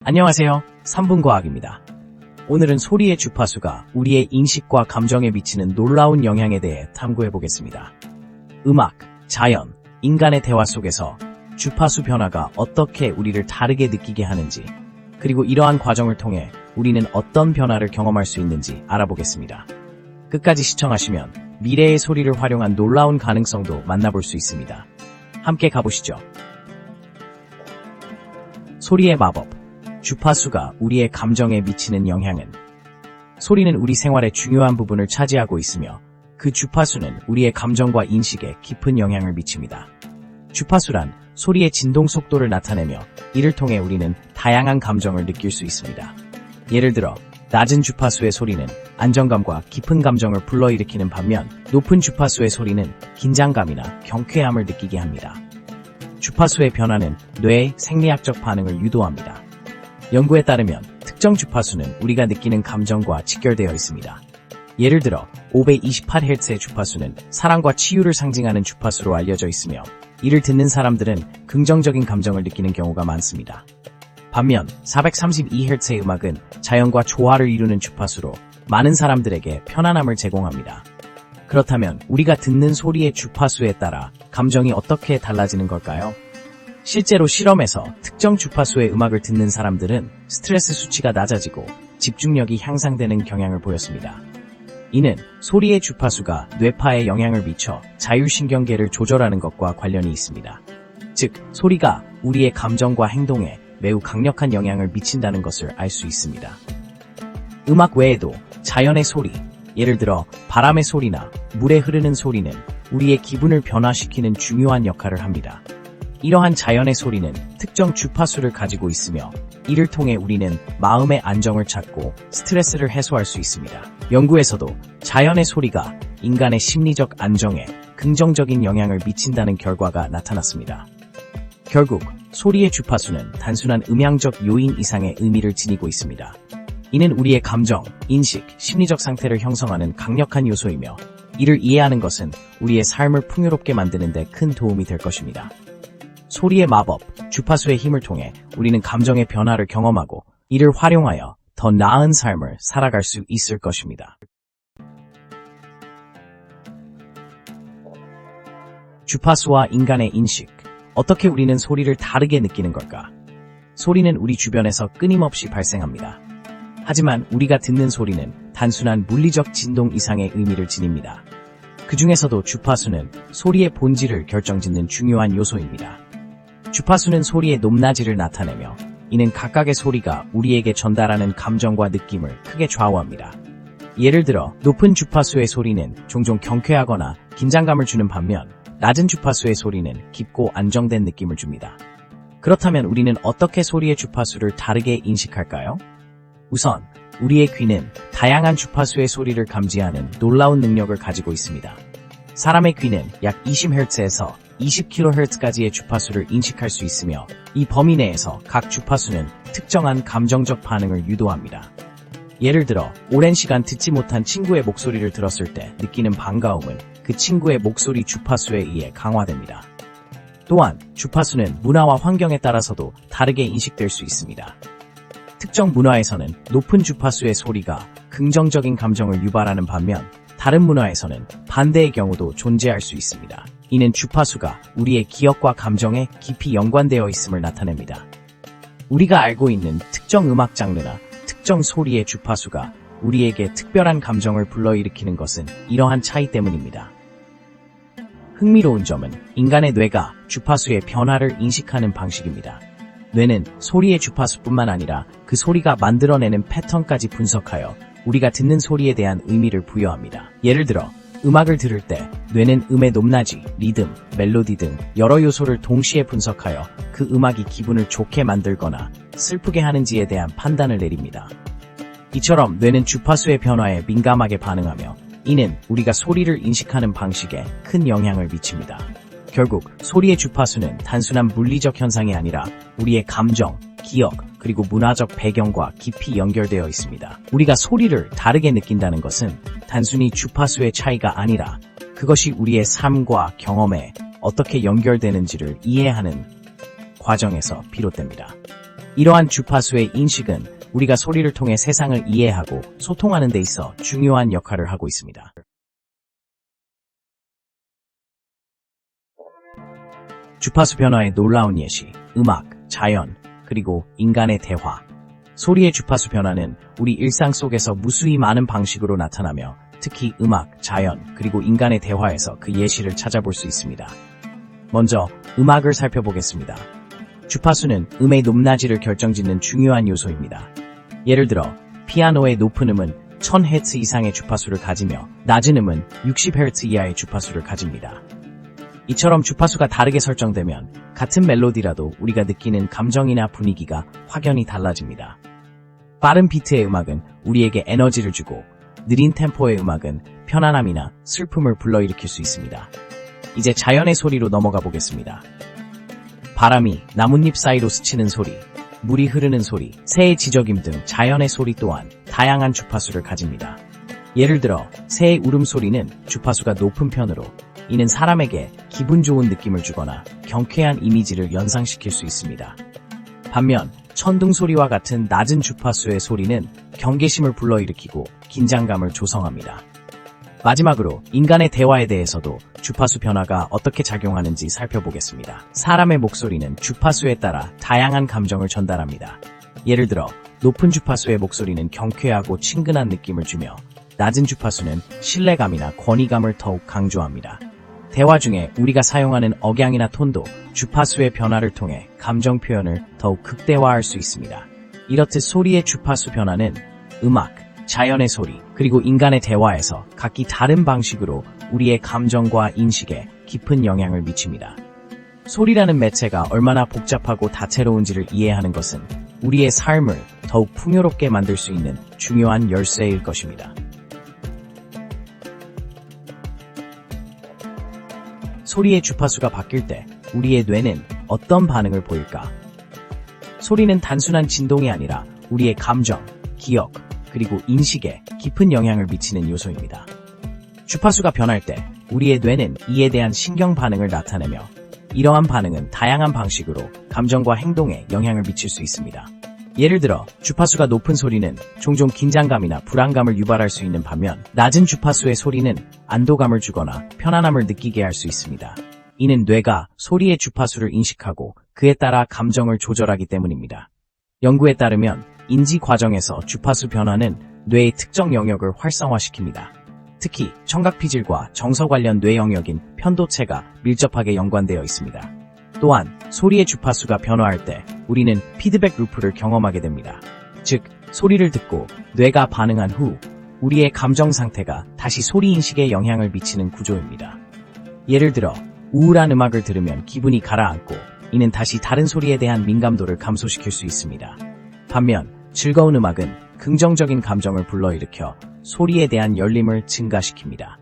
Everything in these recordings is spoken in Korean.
안녕하세요. 3분 과학입니다. 오늘은 소리의 주파수가 우리의 인식과 감정에 미치는 놀라운 영향에 대해 탐구해 보겠습니다. 음악, 자연, 인간의 대화 속에서 주파수 변화가 어떻게 우리를 다르게 느끼게 하는지, 그리고 이러한 과정을 통해 우리는 어떤 변화를 경험할 수 있는지 알아보겠습니다. 끝까지 시청하시면 미래의 소리를 활용한 놀라운 가능성도 만나볼 수 있습니다. 함께 가보시죠. 소리의 마법. 주파수가 우리의 감정에 미치는 영향은, 소리는 우리 생활의 중요한 부분을 차지하고 있으며 그 주파수는 우리의 감정과 인식에 깊은 영향을 미칩니다. 주파수란 소리의 진동 속도를 나타내며 이를 통해 우리는 다양한 감정을 느낄 수 있습니다. 예를 들어 낮은 주파수의 소리는 안정감과 깊은 감정을 불러일으키는 반면 높은 주파수의 소리는 긴장감이나 경쾌함을 느끼게 합니다. 주파수의 변화는 뇌의 생리학적 반응을 유도합니다. 연구에 따르면 특정 주파수는 우리가 느끼는 감정과 직결되어 있습니다. 예를 들어 528Hz의 주파수는 사랑과 치유를 상징하는 주파수로 알려져 있으며 이를 듣는 사람들은 긍정적인 감정을 느끼는 경우가 많습니다. 반면 432Hz의 음악은 자연과 조화를 이루는 주파수로 많은 사람들에게 편안함을 제공합니다. 그렇다면 우리가 듣는 소리의 주파수에 따라 감정이 어떻게 달라지는 걸까요? 실제로 실험에서 특정 주파수의 음악을 듣는 사람들은 스트레스 수치가 낮아지고 집중력이 향상되는 경향을 보였습니다. 이는 소리의 주파수가 뇌파에 영향을 미쳐 자율신경계를 조절하는 것과 관련이 있습니다. 즉, 소리가 우리의 감정과 행동에 매우 강력한 영향을 미친다는 것을 알 수 있습니다. 음악 외에도 자연의 소리, 예를 들어 바람의 소리나 물에 흐르는 소리는 우리의 기분을 변화시키는 중요한 역할을 합니다. 이러한 자연의 소리는 특정 주파수를 가지고 있으며 이를 통해 우리는 마음의 안정을 찾고 스트레스를 해소할 수 있습니다. 연구에서도 자연의 소리가 인간의 심리적 안정에 긍정적인 영향을 미친다는 결과가 나타났습니다. 결국 소리의 주파수는 단순한 음향적 요인 이상의 의미를 지니고 있습니다. 이는 우리의 감정, 인식, 심리적 상태를 형성하는 강력한 요소이며 이를 이해하는 것은 우리의 삶을 풍요롭게 만드는 데 큰 도움이 될 것입니다. 소리의 마법, 주파수의 힘을 통해 우리는 감정의 변화를 경험하고 이를 활용하여 더 나은 삶을 살아갈 수 있을 것입니다. 주파수와 인간의 인식. 어떻게 우리는 소리를 다르게 느끼는 걸까? 소리는 우리 주변에서 끊임없이 발생합니다. 하지만 우리가 듣는 소리는 단순한 물리적 진동 이상의 의미를 지닙니다. 그 중에서도 주파수는 소리의 본질을 결정짓는 중요한 요소입니다. 주파수는 소리의 높낮이를 나타내며 이는 각각의 소리가 우리에게 전달하는 감정과 느낌을 크게 좌우합니다. 예를 들어 높은 주파수의 소리는 종종 경쾌하거나 긴장감을 주는 반면 낮은 주파수의 소리는 깊고 안정된 느낌을 줍니다. 그렇다면 우리는 어떻게 소리의 주파수를 다르게 인식할까요? 우선 우리의 귀는 다양한 주파수의 소리를 감지하는 놀라운 능력을 가지고 있습니다. 사람의 귀는 약 20Hz에서 20kHz까지의 주파수를 인식할 수 있으며 이 범위 내에서 각 주파수는 특정한 감정적 반응을 유도합니다. 예를 들어 오랜 시간 듣지 못한 친구의 목소리를 들었을 때 느끼는 반가움은 그 친구의 목소리 주파수에 의해 강화됩니다. 또한 주파수는 문화와 환경에 따라서도 다르게 인식될 수 있습니다. 특정 문화에서는 높은 주파수의 소리가 긍정적인 감정을 유발하는 반면 다른 문화에서는 반대의 경우도 존재할 수 있습니다. 이는 주파수가 우리의 기억과 감정에 깊이 연관되어 있음을 나타냅니다. 우리가 알고 있는 특정 음악 장르나 특정 소리의 주파수가 우리에게 특별한 감정을 불러일으키는 것은 이러한 차이 때문입니다. 흥미로운 점은 인간의 뇌가 주파수의 변화를 인식하는 방식입니다. 뇌는 소리의 주파수뿐만 아니라 그 소리가 만들어내는 패턴까지 분석하여 우리가 듣는 소리에 대한 의미를 부여합니다. 예를 들어 음악을 들을 때 뇌는 음의 높낮이, 리듬, 멜로디 등 여러 요소를 동시에 분석하여 그 음악이 기분을 좋게 만들거나 슬프게 하는지에 대한 판단을 내립니다. 이처럼 뇌는 주파수의 변화에 민감하게 반응하며 이는 우리가 소리를 인식하는 방식에 큰 영향을 미칩니다. 결국 소리의 주파수는 단순한 물리적 현상이 아니라 우리의 감정, 기억, 그리고 문화적 배경과 깊이 연결되어 있습니다. 우리가 소리를 다르게 느낀다는 것은 단순히 주파수의 차이가 아니라 그것이 우리의 삶과 경험에 어떻게 연결되는지를 이해하는 과정에서 비롯됩니다. 이러한 주파수의 인식은 우리가 소리를 통해 세상을 이해하고 소통하는 데 있어 중요한 역할을 하고 있습니다. 주파수 변화의 놀라운 예시, 음악, 자연, 그리고 인간의 대화. 소리의 주파수 변화는 우리 일상 속에서 무수히 많은 방식으로 나타나며 특히 음악, 자연, 그리고 인간의 대화에서 그 예시를 찾아볼 수 있습니다. 먼저 음악을 살펴보겠습니다. 주파수는 음의 높낮이를 결정짓는 중요한 요소입니다. 예를 들어 피아노의 높은 음은 1000Hz 이상의 주파수를 가지며 낮은 음은 60Hz 이하의 주파수를 가집니다. 이처럼 주파수가 다르게 설정되면 같은 멜로디라도 우리가 느끼는 감정이나 분위기가 확연히 달라집니다. 빠른 비트의 음악은 우리에게 에너지를 주고 느린 템포의 음악은 편안함이나 슬픔을 불러일으킬 수 있습니다. 이제 자연의 소리로 넘어가 보겠습니다. 바람이 나뭇잎 사이로 스치는 소리, 물이 흐르는 소리, 새의 지저귐 등 자연의 소리 또한 다양한 주파수를 가집니다. 예를 들어 새의 울음소리는 주파수가 높은 편으로 이는 사람에게 기분 좋은 느낌을 주거나 경쾌한 이미지를 연상시킬 수 있습니다. 반면 천둥 소리와 같은 낮은 주파수의 소리는 경계심을 불러일으키고 긴장감을 조성합니다. 마지막으로 인간의 대화에 대해서도 주파수 변화가 어떻게 작용하는지 살펴보겠습니다. 사람의 목소리는 주파수에 따라 다양한 감정을 전달합니다. 예를 들어 높은 주파수의 목소리는 경쾌하고 친근한 느낌을 주며 낮은 주파수는 신뢰감이나 권위감을 더욱 강조합니다. 대화 중에 우리가 사용하는 억양이나 톤도 주파수의 변화를 통해 감정 표현을 더욱 극대화할 수 있습니다. 이렇듯 소리의 주파수 변화는 음악, 자연의 소리, 그리고 인간의 대화에서 각기 다른 방식으로 우리의 감정과 인식에 깊은 영향을 미칩니다. 소리라는 매체가 얼마나 복잡하고 다채로운지를 이해하는 것은 우리의 삶을 더욱 풍요롭게 만들 수 있는 중요한 열쇠일 것입니다. 소리의 주파수가 바뀔 때 우리의 뇌는 어떤 반응을 보일까? 소리는 단순한 진동이 아니라 우리의 감정, 기억, 그리고 인식에 깊은 영향을 미치는 요소입니다. 주파수가 변할 때 우리의 뇌는 이에 대한 신경 반응을 나타내며 이러한 반응은 다양한 방식으로 감정과 행동에 영향을 미칠 수 있습니다. 예를 들어 주파수가 높은 소리는 종종 긴장감이나 불안감을 유발할 수 있는 반면 낮은 주파수의 소리는 안도감을 주거나 편안함을 느끼게 할 수 있습니다. 이는 뇌가 소리의 주파수를 인식하고 그에 따라 감정을 조절하기 때문입니다. 연구에 따르면 인지 과정에서 주파수 변화는 뇌의 특정 영역을 활성화시킵니다. 특히 청각피질과 정서 관련 뇌 영역인 편도체가 밀접하게 연관되어 있습니다. 또한 소리의 주파수가 변화할 때 우리는 피드백 루프를 경험하게 됩니다. 즉, 소리를 듣고 뇌가 반응한 후 우리의 감정 상태가 다시 소리 인식에 영향을 미치는 구조입니다. 예를 들어 우울한 음악을 들으면 기분이 가라앉고 이는 다시 다른 소리에 대한 민감도를 감소시킬 수 있습니다. 반면 즐거운 음악은 긍정적인 감정을 불러일으켜 소리에 대한 열림을 증가시킵니다.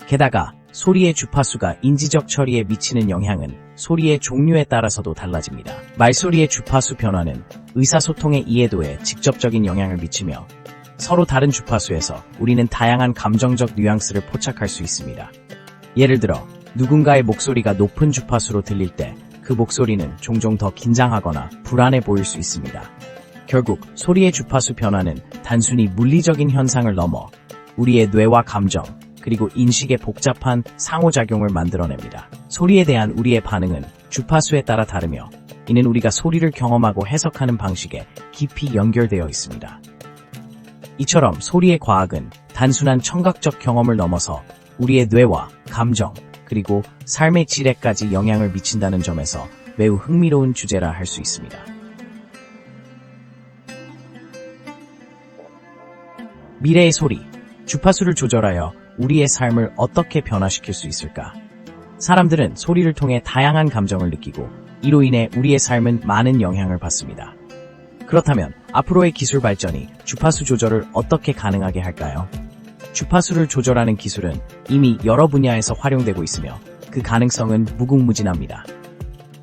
게다가 소리의 주파수가 인지적 처리에 미치는 영향은 소리의 종류에 따라서도 달라집니다. 말소리의 주파수 변화는 의사소통의 이해도에 직접적인 영향을 미치며 서로 다른 주파수에서 우리는 다양한 감정적 뉘앙스를 포착할 수 있습니다. 예를 들어 누군가의 목소리가 높은 주파수로 들릴 때 그 목소리는 종종 더 긴장하거나 불안해 보일 수 있습니다. 결국 소리의 주파수 변화는 단순히 물리적인 현상을 넘어 우리의 뇌와 감정, 그리고 인식의 복잡한 상호작용을 만들어냅니다. 소리에 대한 우리의 반응은 주파수에 따라 다르며 이는 우리가 소리를 경험하고 해석하는 방식에 깊이 연결되어 있습니다. 이처럼 소리의 과학은 단순한 청각적 경험을 넘어서 우리의 뇌와 감정, 그리고 삶의 질에까지 영향을 미친다는 점에서 매우 흥미로운 주제라 할 수 있습니다. 미래의 소리, 주파수를 조절하여 우리의 삶을 어떻게 변화시킬 수 있을까? 사람들은 소리를 통해 다양한 감정을 느끼고 이로 인해 우리의 삶은 많은 영향을 받습니다. 그렇다면 앞으로의 기술 발전이 주파수 조절을 어떻게 가능하게 할까요? 주파수를 조절하는 기술은 이미 여러 분야에서 활용되고 있으며 그 가능성은 무궁무진합니다.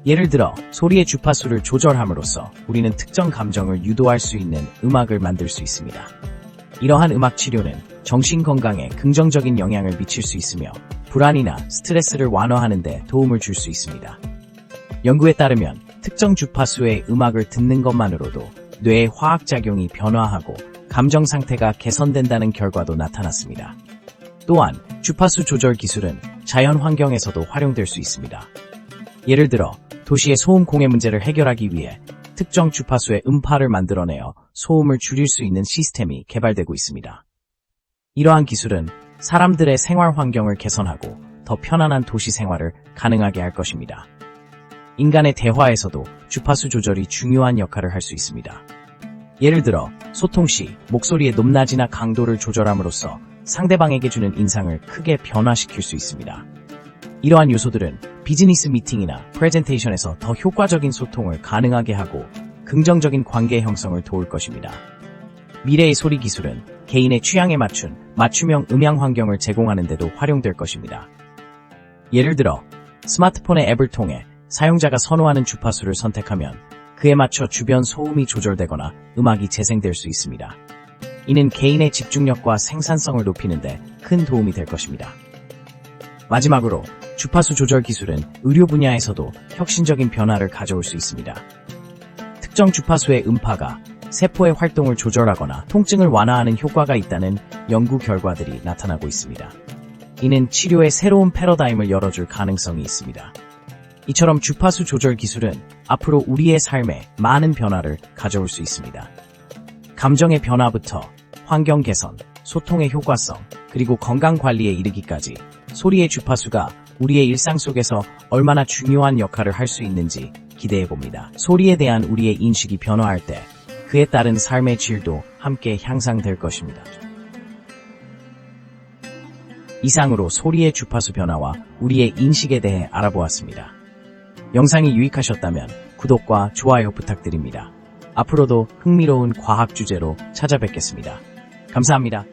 예를 들어 소리의 주파수를 조절함으로써 우리는 특정 감정을 유도할 수 있는 음악을 만들 수 있습니다. 이러한 음악 치료는 정신 건강에 긍정적인 영향을 미칠 수 있으며 불안이나 스트레스를 완화하는 데 도움을 줄 수 있습니다. 연구에 따르면 특정 주파수의 음악을 듣는 것만으로도 뇌의 화학작용이 변화하고 감정 상태가 개선된다는 결과도 나타났습니다. 또한 주파수 조절 기술은 자연 환경에서도 활용될 수 있습니다. 예를 들어 도시의 소음 공해 문제를 해결하기 위해 특정 주파수의 음파를 만들어내어 소음을 줄일 수 있는 시스템이 개발되고 있습니다. 이러한 기술은 사람들의 생활 환경을 개선하고 더 편안한 도시 생활을 가능하게 할 것입니다. 인간의 대화에서도 주파수 조절이 중요한 역할을 할 수 있습니다. 예를 들어 소통 시 목소리의 높낮이나 강도를 조절함으로써 상대방에게 주는 인상을 크게 변화시킬 수 있습니다. 이러한 요소들은 비즈니스 미팅이나 프레젠테이션에서 더 효과적인 소통을 가능하게 하고 긍정적인 관계 형성을 도울 것입니다. 미래의 소리 기술은 개인의 취향에 맞춘 맞춤형 음향 환경을 제공하는 데도 활용될 것입니다. 예를 들어 스마트폰의 앱을 통해 사용자가 선호하는 주파수를 선택하면 그에 맞춰 주변 소음이 조절되거나 음악이 재생될 수 있습니다. 이는 개인의 집중력과 생산성을 높이는 데 큰 도움이 될 것입니다. 마지막으로 주파수 조절 기술은 의료 분야에서도 혁신적인 변화를 가져올 수 있습니다. 특정 주파수의 음파가 세포의 활동을 조절하거나 통증을 완화하는 효과가 있다는 연구 결과들이 나타나고 있습니다. 이는 치료의 새로운 패러다임을 열어줄 가능성이 있습니다. 이처럼 주파수 조절 기술은 앞으로 우리의 삶에 많은 변화를 가져올 수 있습니다. 감정의 변화부터 환경 개선, 소통의 효과성, 그리고 건강 관리에 이르기까지 소리의 주파수가 우리의 일상 속에서 얼마나 중요한 역할을 할 수 있는지 기대해 봅니다. 소리에 대한 우리의 인식이 변화할 때 그에 따른 삶의 질도 함께 향상될 것입니다. 이상으로 소리의 주파수 변화와 우리의 인식에 대해 알아보았습니다. 영상이 유익하셨다면 구독과 좋아요 부탁드립니다. 앞으로도 흥미로운 과학 주제로 찾아뵙겠습니다. 감사합니다.